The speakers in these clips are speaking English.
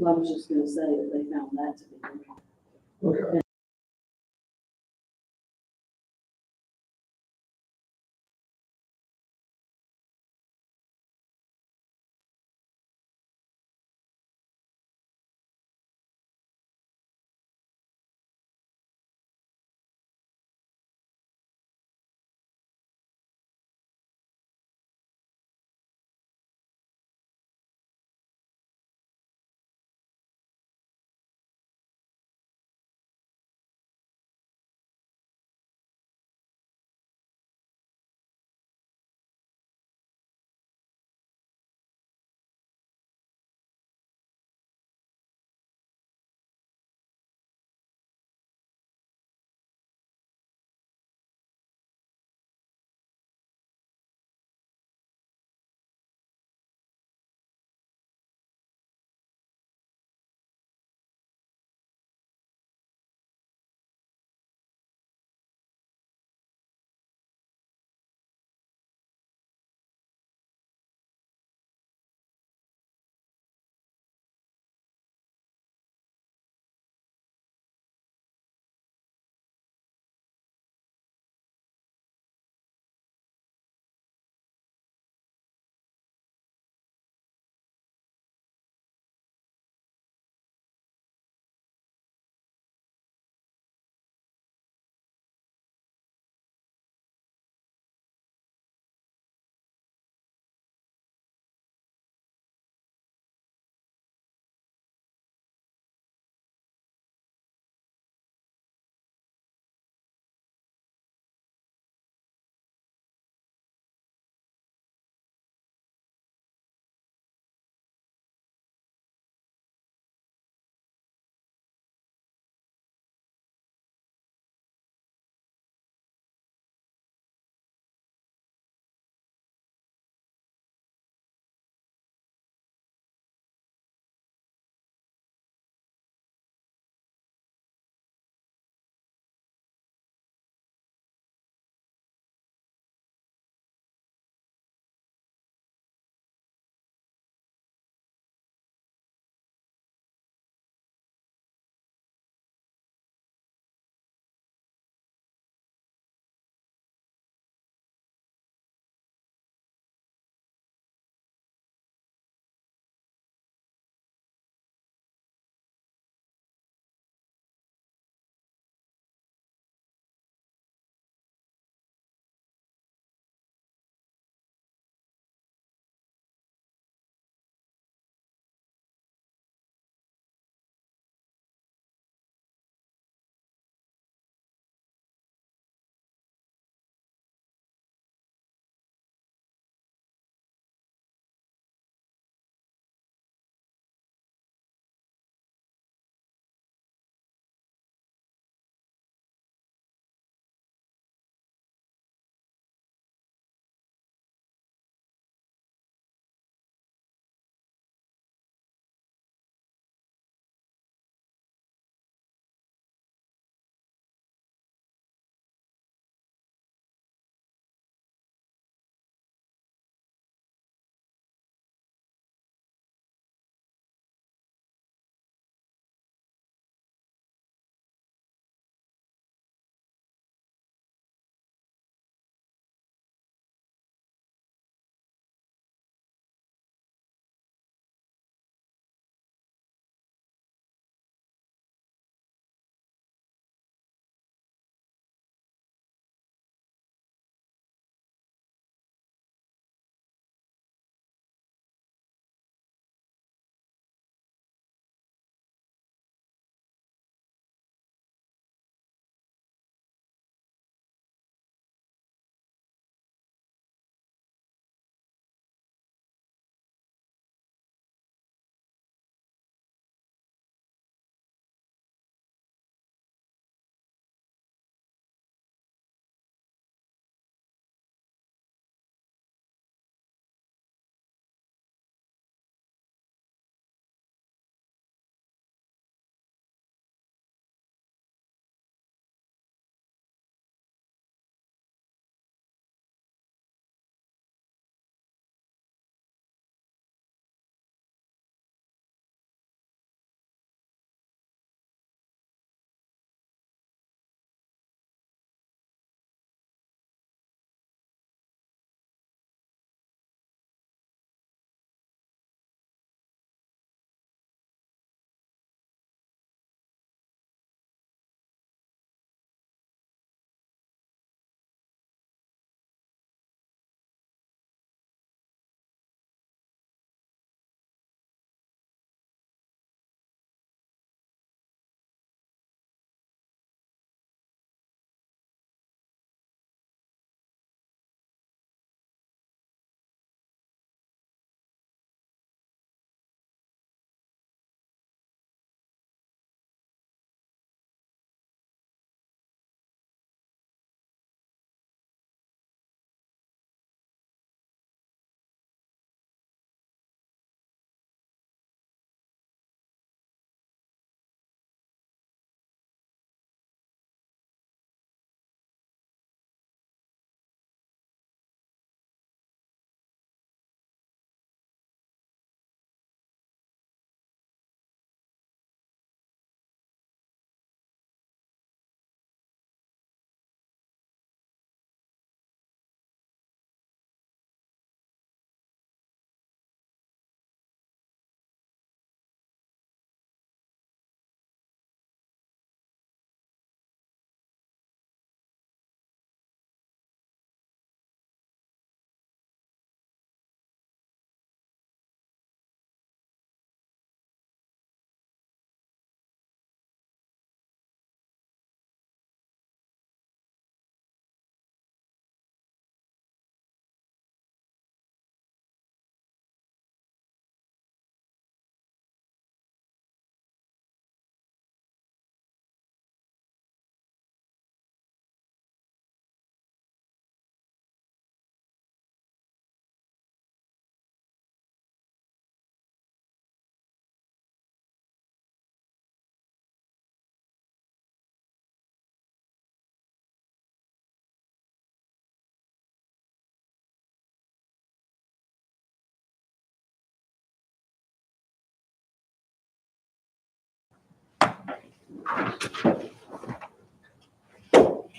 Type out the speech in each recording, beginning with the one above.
Well, I was just gonna say that they found that to be. Okay.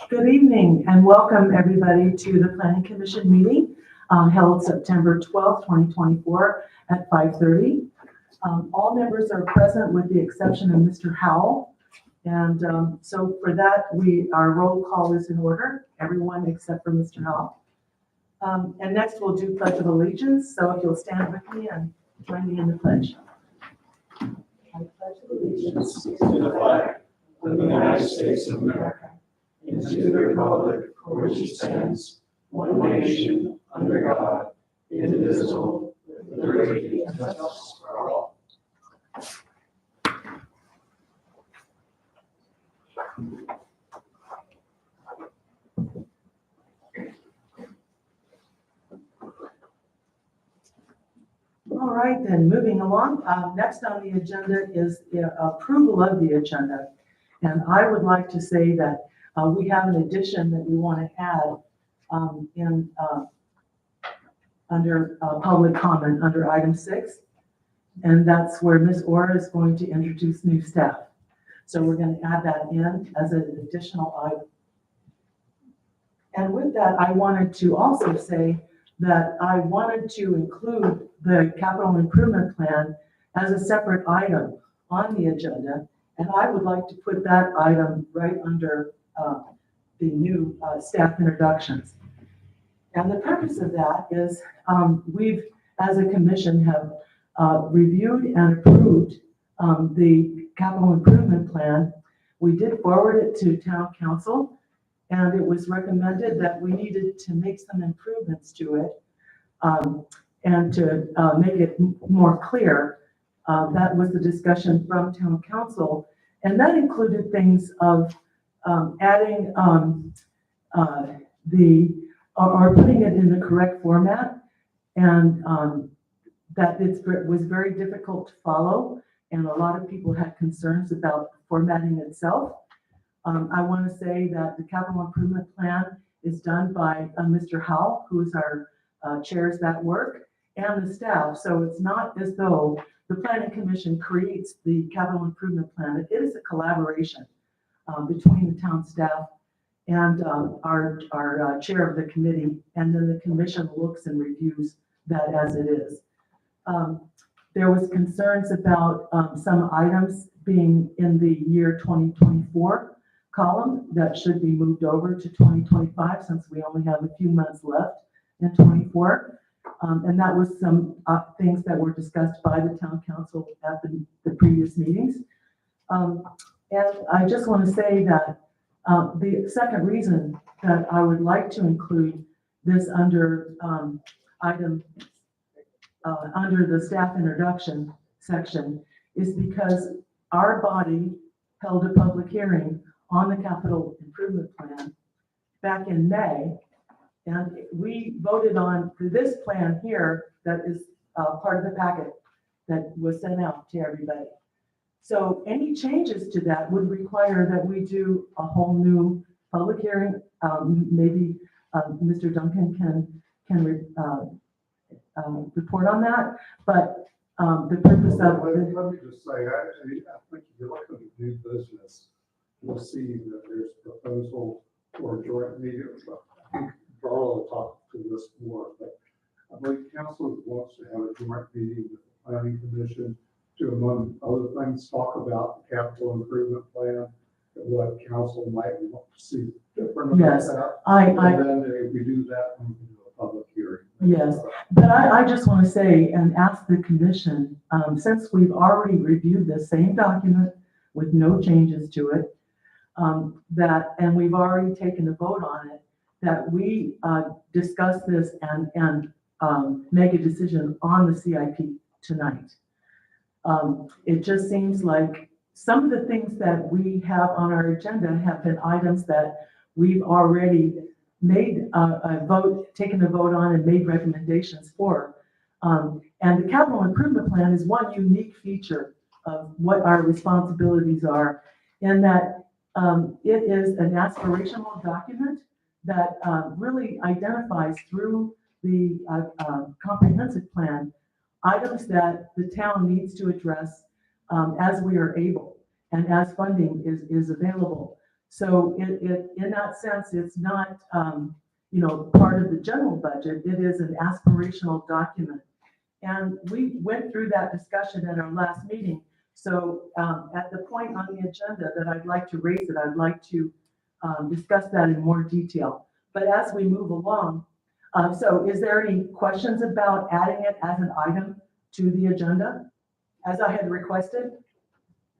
Good evening and welcome everybody to the Planning Commission meeting held September 12th, 2024 at 5:30. All members are present with the exception of Mr. Howell. And so for that, our roll call is in order, everyone except for Mr. Howell. And next we'll do Pledge of Allegiance. So if you'll stand with me and join me in the pledge. I pledge allegiance To the flag of the United States of America, and to the republic for which it stands, one nation, under God, indivisible, with liberty and justice for all. All right, then, moving along. Next on the agenda is the approval of the agenda. And I would like to say that we have an addition that we want to add under public comment under item 6. And that's where Ms. Orr is going to introduce new staff. So we're going to add that in as an additional item. And with that, I wanted to also say that I wanted to include the capital improvement plan as a separate item on the agenda. And I would like to put that item right under the new staff introductions. And the purpose of that is we've, as a commission, have reviewed and approved the capital improvement plan. We did forward it to town council, and it was recommended that we needed to make some improvements to it and to make it more clear. That was the discussion from town council, and that included things of adding or putting it in the correct format, and that it was very difficult to follow, and a lot of people had concerns about formatting itself. I want to say that the capital improvement plan is done by Mr. Howell, who is our chairs that work, and the staff. So it's not as though the Planning Commission creates the capital improvement plan. It is a collaboration between the town staff and our chair of the committee, and then the commission looks and reviews that as it is. There was concerns about some items being in the year 2024 column that should be moved over to 2025 since we only have a few months left in 24. And that was some things that were discussed by the town council at the previous meetings. And I just want to say that the second reason that I would like to include this under under the staff introduction section is because our body held a public hearing on the capital improvement plan back in May, and we voted on this plan here that is part of the packet that was sent out to everybody. So any changes to that would require that we do a whole new public hearing. Maybe Mr. Duncan can report on that, but the purpose of Let me just say, I think if you look at the new business, you'll see that there's a proposal for a joint meeting. I think Darla will talk to this more, but I believe council wants to have a joint meeting with the planning commission to, among other things, talk about the capital improvement plan and what council might want to see different about Yes, that. and then if we do that, we can do a public hearing. Yes. But I just want to say and ask the commission, since we've already reviewed the same document with no changes to it, and we've already taken a vote on it, that we discuss this and make a decision on the CIP tonight. It just seems like some of the things that we have on our agenda have been items that we've already made taken a vote on and made recommendations for. And the capital improvement plan is one unique feature of what our responsibilities are, in that it is an aspirational document that really identifies through the comprehensive plan items that the town needs to address as we are able. and as funding is available. So in that sense, it's not, part of the general budget. It is an aspirational document. And we went through that discussion at our last meeting. So at the point on the agenda that I'd like to raise it, I'd like to discuss that in more detail. But as we move along, so is there any questions about adding it as an item to the agenda, as I had requested?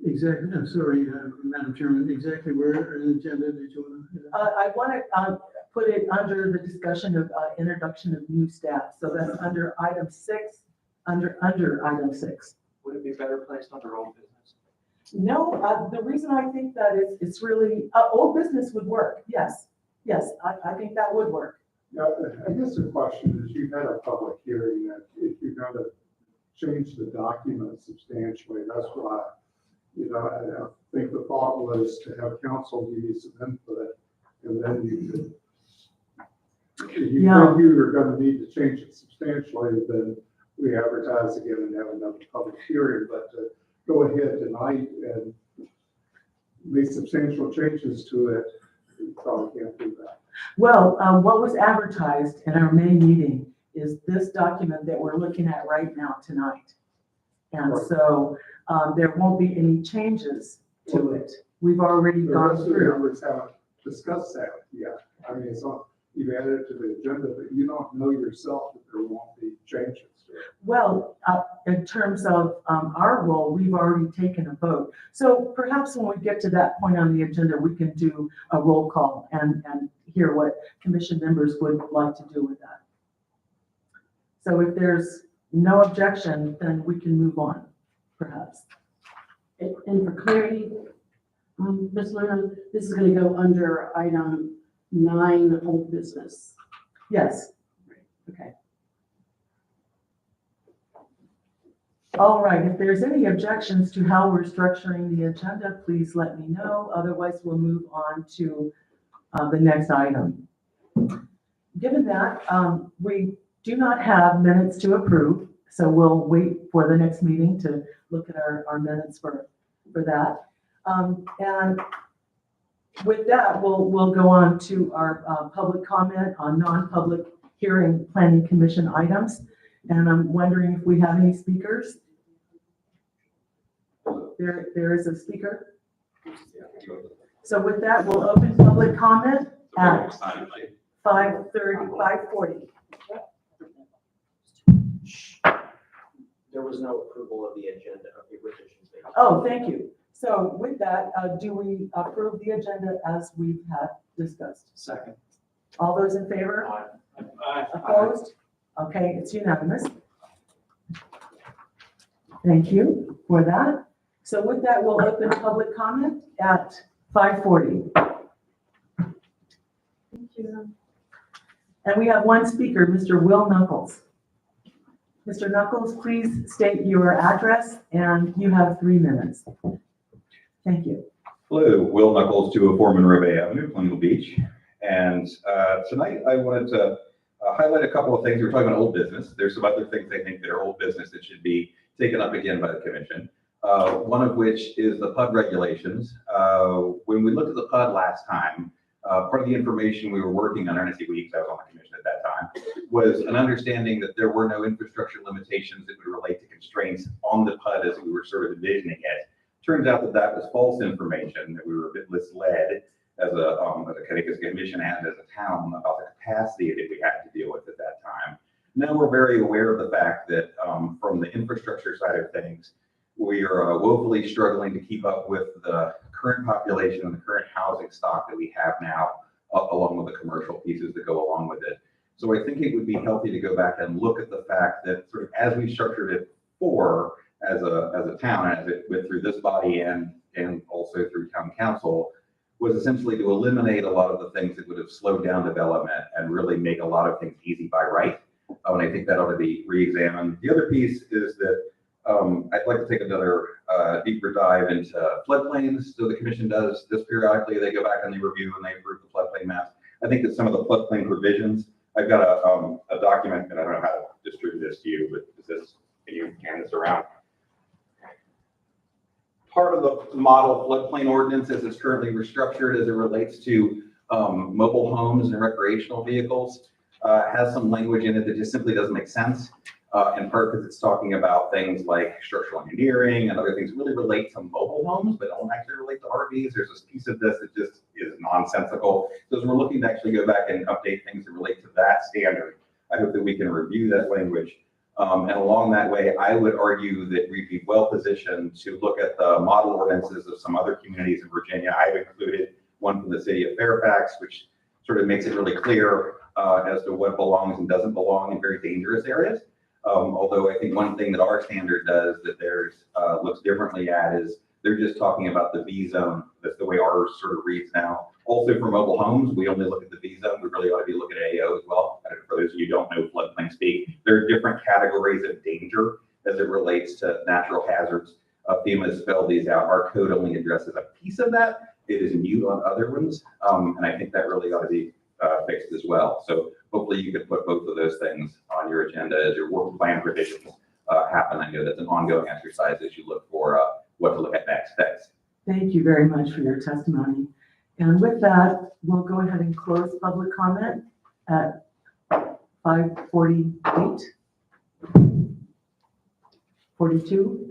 Exactly, I'm sorry, Madam Chairman, exactly where in the agenda did you want to? I want to put it under the discussion of introduction of new staff. So that's under item 6, under item 6. Would it be better placed under old business? No, the reason I think that is, it's really, old business would work, yes. Yes, I think that would work. Yeah, I guess the question is, you've had a public hearing, that if you're gonna change the document substantially, that's why, I think the thought was to have council give you some input, and then you could, if you Yeah. think you were gonna need to change it substantially, then we advertise again and have another public hearing, but to go ahead tonight and make substantial changes to it, you probably can't do that. Well, what was advertised in our May meeting is this document that we're looking at right now tonight. And Right. so there won't be any changes to it. We've already The gone rest of the through. members haven't discussed that yet. I mean, it's not, you've added it to the agenda, but you don't know yourself that there won't be changes to it. Well, in terms of our role, we've already taken a vote. So perhaps when we get to that point on the agenda, we can do a roll call and hear what commission members would like to do with that. So if there's no objection, then we can move on, perhaps. And for clarity, Ms. Luna, this is gonna go under item 9, old business. Yes. Okay. All right, if there's any objections to how we're structuring the agenda, please let me know. Otherwise, we'll move on to the next item. Given that, we do not have minutes to approve, so we'll wait for the next meeting to look at our minutes for that. And with that, we'll go on to our public comment on non-public hearing planning commission items. And I'm wondering if we have any speakers? There is a speaker. So with that, we'll open public comment at 5:30, 5:40. There was no approval of the agenda of the revisions. made. Oh, thank you. So with that, do we approve the agenda as we have discussed? Second. All those in favor? Opposed? Okay, it's unanimous. Thank you for that. So with that, we'll open public comment at 5:40. Thank you. And we have one speaker, Mr. Will Knuckles. Mr. Knuckles, please state your address, and you have 3 minutes. Thank you. Hello, Will Knuckles, 204 Monrovia Avenue, Colonial Beach. And tonight I wanted to highlight a couple of things. We're talking about old business. There's some other things I think that are old business that should be taken up again by the commission. One of which is the PUD regulations. When we looked at the PUD last time, part of the information we were working on, Ernest Weeks, I was on the commission at that time, was an understanding that there were no infrastructure limitations that would relate to constraints on the PUD as we were sort of envisioning it. Turns out that that was false information, that we were a bit misled as a Connecticut commission and as a town about the capacity that we had to deal with at that time. Now we're very aware of the fact that from the infrastructure side of things, we are woefully struggling to keep up with the current population and the current housing stock that we have now, along with the commercial pieces that go along with it. So I think it would be healthy to go back and look at the fact that sort of as we structured it before as a town, as it went through this body and also through town council, was essentially to eliminate a lot of the things that would have slowed down development and really make a lot of things easy by right. And I think that ought to be re-examined. The other piece is that I'd like to take another deeper dive into floodplains. So the commission does this periodically. They go back and they review and they approve the floodplain maps. I think that some of the floodplain provisions, I've got a document, and I don't know how to distribute this to you, but is this, can you hand this around? part of the model floodplain ordinance as it's currently restructured as it relates to mobile homes and recreational vehicles has some language in it that just simply doesn't make sense. In part because it's talking about things like structural engineering and other things that really relate to mobile homes, but don't actually relate to RVs. There's this piece of this that just is nonsensical. So as we're looking to actually go back and update things that relate to that standard, I hope that we can review that language. And along that way, I would argue that we'd be well positioned to look at the model ordinances of some other communities in Virginia. I've included one from the city of Fairfax, which sort of makes it really clear as to what belongs and doesn't belong in very dangerous areas. Although I think one thing that our standard does that theirs looks differently at is they're just talking about the V zone. That's the way ours sort of reads now. Also for mobile homes, we only look at the V zone. We really ought to be looking at AO as well. For those of you who don't know floodplain speak, there are different categories of danger as it relates to natural hazards. FEMA has spelled these out. Our code only addresses a piece of that. It is mute on other ones. And I think that really ought to be fixed as well. So hopefully you could put both of those things on your agenda as your work plan revisions happen. I know that's an ongoing exercise as you look for what to look at next. Thanks. Thank you very much for your testimony. And with that, we'll go ahead and close public comment at 5:48, 42.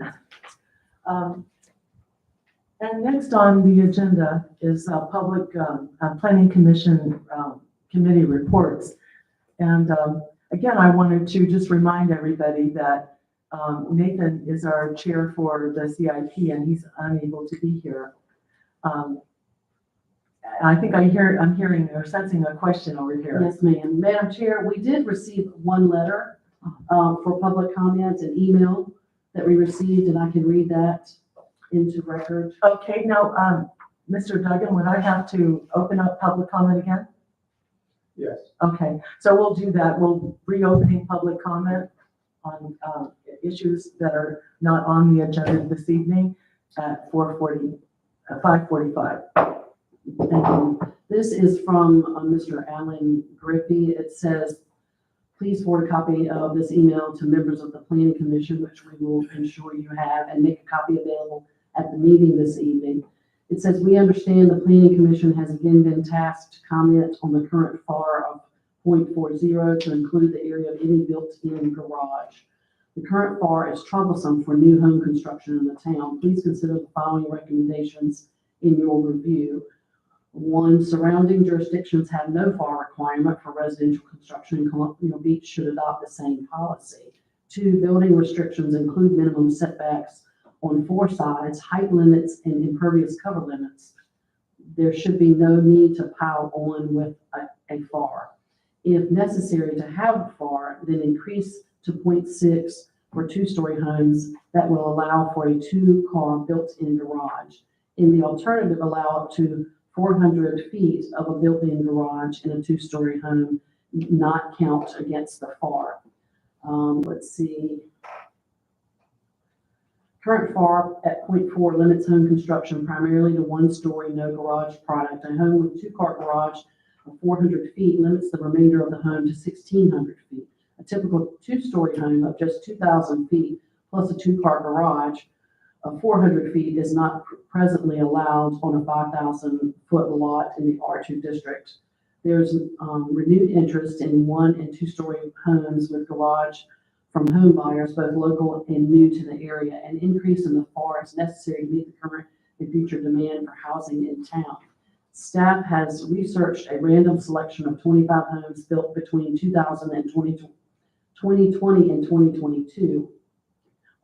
And next on the agenda is public planning commission committee reports. And again, I wanted to just remind everybody that Nathan is our chair for the CIP and he's unable to be here. I think I'm hearing or sensing a question over here. Yes, ma'am. Madam Chair, we did receive one letter for public comments, an email that we received, and I can read that into record. Okay, now, Mr. Duggan, would I have to open up public comment again? Yes. Okay, so we'll do that. We'll reopening public comment on issues that are not on the agenda this evening at 5:45. Thank you. This is from Mr. Alan Griffey. It says, please forward a copy of this email to members of the Planning Commission, which we will ensure you have, and make a copy available at the meeting this evening. It says, we understand the Planning Commission has again been tasked to comment on the current FAR of 0.40 to include the area of any built-in garage. The current FAR is troublesome for new home construction in the town. Please consider the following recommendations in your review. 1, surrounding jurisdictions have no FAR requirement for residential construction, and Colonial Beach should adopt the same policy. 2, building restrictions include minimum setbacks on 4 sides, height limits, and impervious cover limits. There should be no need to pile on with a FAR. If necessary to have a FAR, then increase to 0.6 for 2-story homes that will allow for a 2-car built-in garage. In the alternative, allow up to 400 feet of a built-in garage in a 2-story home, not count against the FAR. Let's see. Current FAR at 0.4 limits home construction primarily to 1-story, no garage product. A home with 2-car garage of 400 feet limits the remainder of the home to 1,600 feet. A typical 2-story home of just 2,000 feet plus a 2-car garage of 400 feet is not presently allowed on a 5,000-foot lot in the R2 district. There's renewed interest in 1- and 2-story homes with garage from home buyers, both local and new to the area. An increase in the FAR is necessary to meet the current and future demand for housing in town. Staff has researched a random selection of 25 homes built between 2000 and 2020 and 2022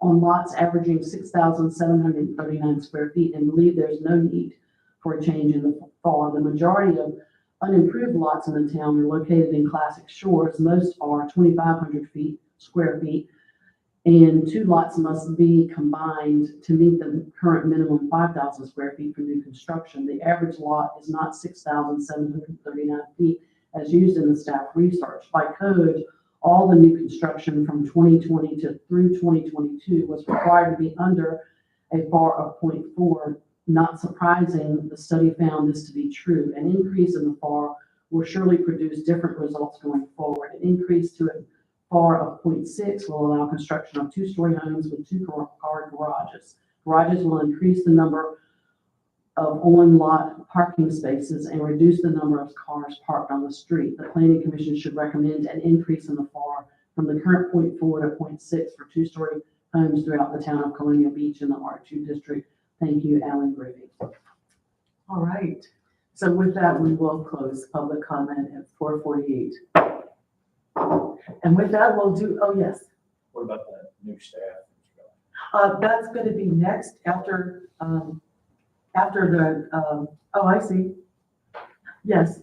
on lots averaging 6,739 square feet and believe there's no need for a change in the FAR. The majority of unimproved lots in the town are located in classic shores. Most are 2,500 square feet, and 2 lots must be combined to meet the current minimum 5,000 square feet for new construction. The average lot is not 6,739 feet as used in the staff research. By code, all the new construction from 2020 through 2022 was required to be under a FAR of 0.4. Not surprising, the study found this to be true. An increase in the FAR will surely produce different results going forward. An increase to a FAR of 0.6 will allow construction of 2-story homes with 2-car garages. Garages will increase the number of on-lot parking spaces and reduce the number of cars parked on the street. The planning commission should recommend an increase in the FAR from the current 0.4 to 0.6 for two-story homes throughout the town of Colonial Beach in the R2 district. Thank you, Alan Gravy. All right. So with that, we will close public comment at 4:48. And with that, we'll do, oh, yes. What about the new staff? That's going to be next after the, oh, I see. Yes.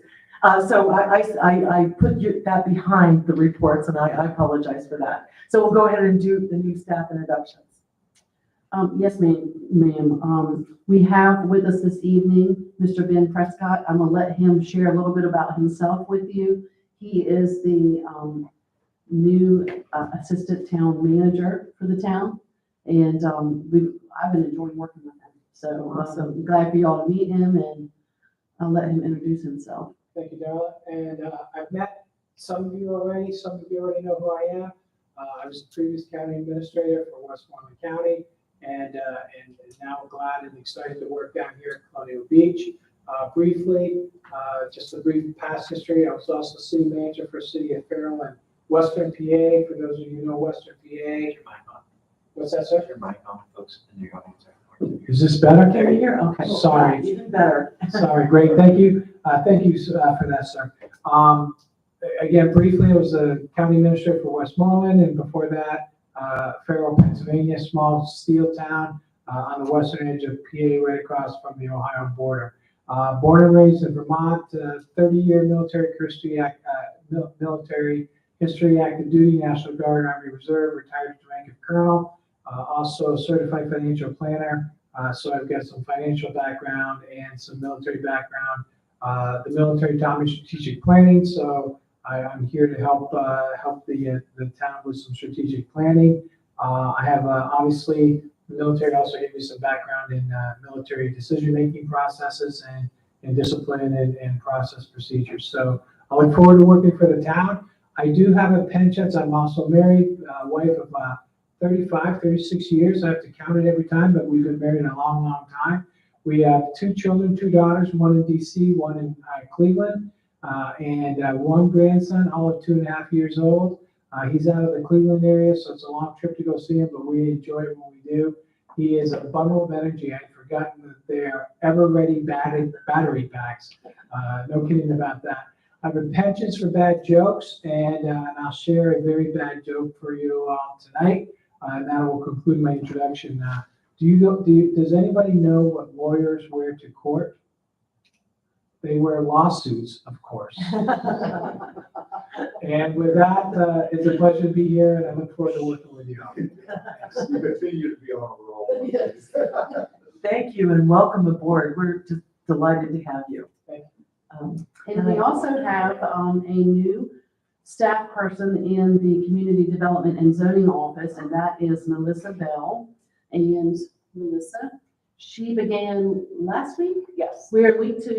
So I put that behind the reports, and I apologize for that. So we'll go ahead and do the new staff introductions. Yes, ma'am. We have with us this evening, Mr. Ben Prescott. I'm gonna let him share a little bit about himself with you. He is the new assistant town manager for the town. And I've been enjoying working with him. So I'm glad for y'all to meet him, and I'll let him introduce himself. Thank you, Darla. And I've met some of you already. Some of you already know who I am. I was the previous county administrator for Westmoreland County, and now I'm glad and excited to work down here at Colonial Beach. Briefly, just a brief past history. I was also city manager for City of Farrell and Western PA. For those of you who know Western PA, what's that, sir? Your mic on, folks, and you're going to. Is this better? There you go. Okay. Sorry. Even better. Sorry, great, thank you. Thank you for that, sir. Again, briefly, I was a county administrator for Westmoreland, and before that, Farrell, Pennsylvania, small steel town on the western edge of PA, right across from the Ohio border. Born and raised in Vermont, 30-year military history, active duty, National Guard, Army Reserve, retired to rank of colonel. Also a certified financial planner, so I've got some financial background and some military background. The military taught me strategic planning, so I'm here to help the town with some strategic planning. I have obviously the military also gave me some background in military decision-making processes and discipline and process procedures. So I look forward to working for the town. I do have a penchant. I'm also married, wife of 36 years. I have to count it every time, but we've been married a long, long time. We have 2 children, 2 daughters, one in DC, one in Cleveland, and one grandson, all of 2.5 years old. He's out of the Cleveland area, so it's a long trip to go see him, but we enjoy it when we do. He is a bundle of energy. I'd forgotten that they're ever-ready battery packs. No kidding about that. I have a penchant for bad jokes, and I'll share a very bad joke for you all tonight. And that will conclude my introduction. Does anybody know what lawyers wear to court? They wear lawsuits, of course. And with that, it's a pleasure to be here, and I look forward to working with you all. Thanks. You continue to be on a roll. Yes. Thank you and welcome aboard. We're just delighted to have you. And we also have a new staff person in the Community Development and Zoning Office, and that is Melissa Bell. And Melissa, she began last week? Yes. We're in week 2.